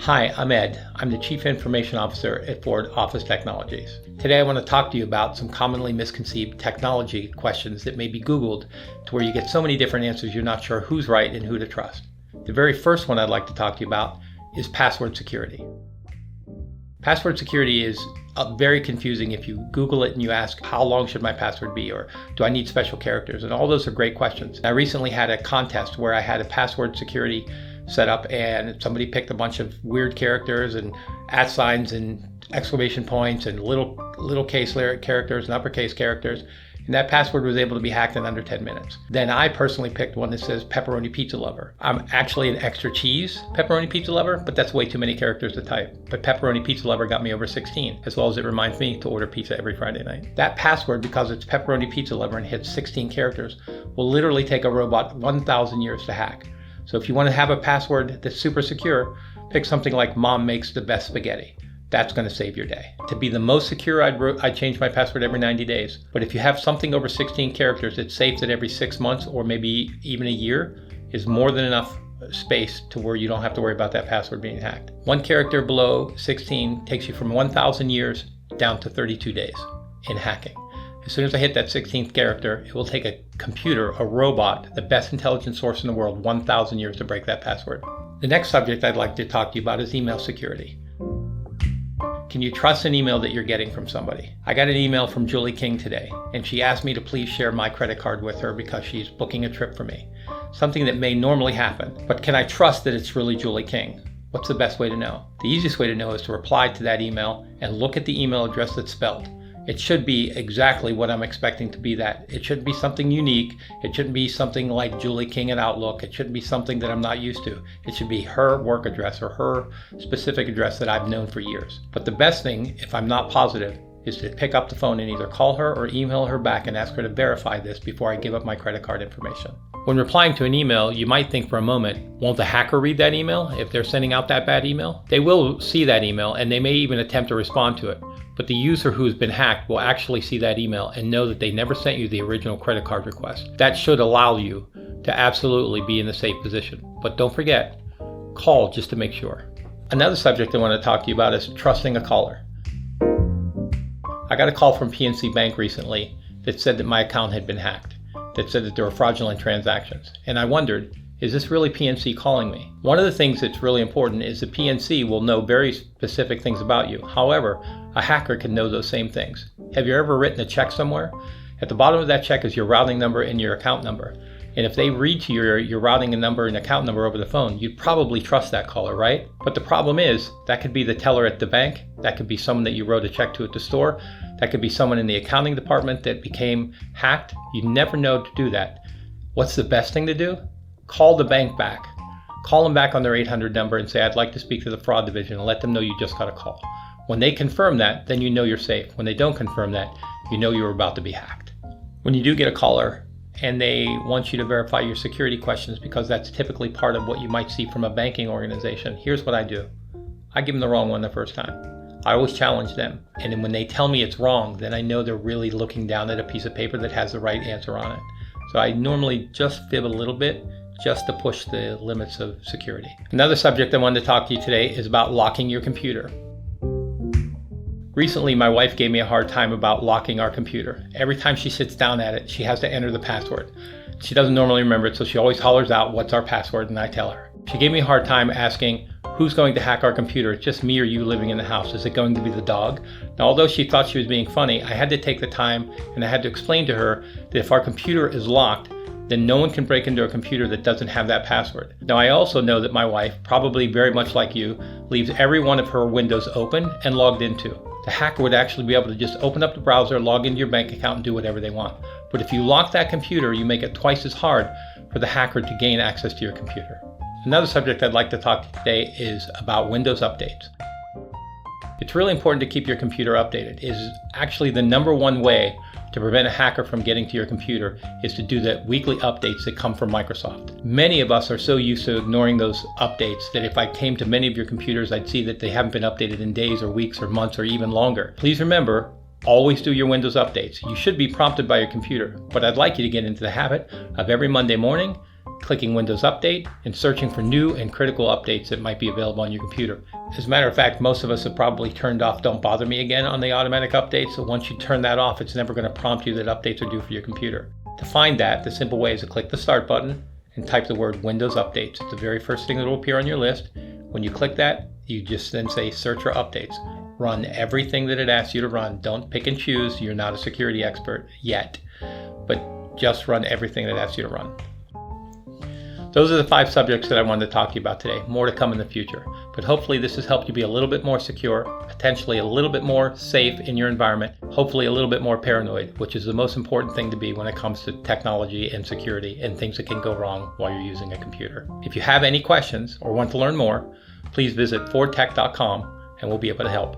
Hi, I'm Ed. I'm the Chief Information Officer at Ford Office Technologies. Today I want to talk to you about some commonly misconceived technology questions that may be Googled to where you get so many different answers you're not sure who's right and who to trust. The very first one I'd like to talk to you about is password security. Password security is very confusing if you Google it and you ask, how long should my password be, or do I need special characters? And all those are great questions. I recently had a contest where I had a password security set up and somebody picked a bunch of weird characters and @ signs and exclamation points and little case characters and uppercase characters. And that password was able to be hacked in under 10 minutes. Then I personally picked one that says pepperoni pizza lover. I'm actually an extra cheese pepperoni pizza lover, but that's way too many characters to type. But pepperoni pizza lover got me over 16, as well as it reminds me to order pizza every Friday night. That password, because it's pepperoni pizza lover and hits 16 characters, will literally take a robot 1,000 years to hack. So if you want to have a password that's super secure, pick something like mom makes the best spaghetti. That's going to save your day. To be the most secure, I'd change my password every 90 days. But if you have something over 16 characters, it's safe that every 6 months or maybe even a year is more than enough space to where you don't have to worry about that password being hacked. One character below 16 takes you from 1,000 years down to 32 days in hacking. As soon as I hit that 16th character, it will take a computer, a robot, the best intelligence source in the world, 1,000 years to break that password. The next subject I'd like to talk to you about is email security. Can you trust an email that you're getting from somebody? I got an email from Julie King today, and she asked me to please share my credit card with her because she's booking a trip for me. Something that may normally happen, but can I trust that it's really Julie King? What's the best way to know? The easiest way to know is to reply to that email and look at the email address that's spelled. It should be exactly what I'm expecting to be that. It shouldn't be something unique. It shouldn't be something like Julie King at Outlook. It shouldn't be something that I'm not used to. It should be her work address or her specific address that I've known for years. But the best thing, if I'm not positive, is to pick up the phone and either call her or email her back and ask her to verify this before I give up my credit card information. When replying to an email, you might think for a moment, won't the hacker read that email if they're sending out that bad email? They will see that email and they may even attempt to respond to it. But the user who's been hacked will actually see that email and know that they never sent you the original credit card request. That should allow you to absolutely be in the safe position. But don't forget, call just to make sure. Another subject I want to talk to you about is trusting a caller. I got a call from PNC Bank recently that said that my account had been hacked, that said that there were fraudulent transactions. And I wondered, is this really PNC calling me? One of the things that's really important is the PNC will know very specific things about you. However, a hacker can know those same things. Have you ever written a check somewhere? At the bottom of that check is your routing number and your account number. And if they read to your routing and number and account number over the phone, you'd probably trust that caller, right? But the problem is, that could be the teller at the bank. That could be someone that you wrote a check to at the store. That could be someone in the accounting department that became hacked. You never know to do that. What's the best thing to do? Call the bank back. Call them back on their 800 number and say, I'd like to speak to the fraud division, and let them know you just got a call. When they confirm that, then you know you're safe. When they don't confirm that, you know you're about to be hacked. When you do get a caller and they want you to verify your security questions, because that's typically part of what you might see from a banking organization, here's what I do. I give them the wrong one the first time. I always challenge them. And then when they tell me it's wrong, then I know they're really looking down at a piece of paper that has the right answer on it. So I normally just fib a little bit, just to push the limits of security. Another subject I wanted to talk to you today is about locking your computer. Recently, my wife gave me a hard time about locking our computer. Every time she sits down at it, she has to enter the password. She doesn't normally remember it, so she always hollers out, what's our password? And I tell her. She gave me a hard time asking, who's going to hack our computer? It's just me or you living in the house. Is it going to be the dog? Now, although she thought she was being funny, I had to take the time and I had to explain to her that if our computer is locked, then no one can break into a computer that doesn't have that password. Now, I also know that my wife, probably very much like you, leaves every one of her windows open and logged into. The hacker would actually be able to just open up the browser, log into your bank account, and do whatever they want. But if you lock that computer, you make it twice as hard for the hacker to gain access to your computer. Another subject I'd like to talk to you today is about Windows updates. It's really important to keep your computer updated. It is actually the number one way to prevent a hacker from getting to your computer is to do the weekly updates that come from Microsoft. Many of us are so used to ignoring those updates that if I came to many of your computers, I'd see that they haven't been updated in days or weeks or months or even longer. Please remember, always do your Windows updates. You should be prompted by your computer, but I'd like you to get into the habit of every Monday morning clicking Windows Update, and searching for new and critical updates that might be available on your computer. As a matter of fact, most of us have probably turned off Don't Bother Me Again on the automatic updates, so once you turn that off, it's never going to prompt you that updates are due for your computer. To find that, the simple way is to click the Start button and type the word Windows Updates. It's the very first thing that will appear on your list. When you click that, you just then say Search for Updates. Run everything that it asks you to run. Don't pick and choose. You're not a security expert yet, but just run everything that asks you to run. Those are the 5 subjects that I wanted to talk to you about today. More to come in the future. But hopefully this has helped you be a little bit more secure, potentially a little bit more safe in your environment, hopefully a little bit more paranoid, which is the most important thing to be when it comes to technology and security and things that can go wrong while you're using a computer. If you have any questions or want to learn more, please visit fordtech.com and we'll be able to help.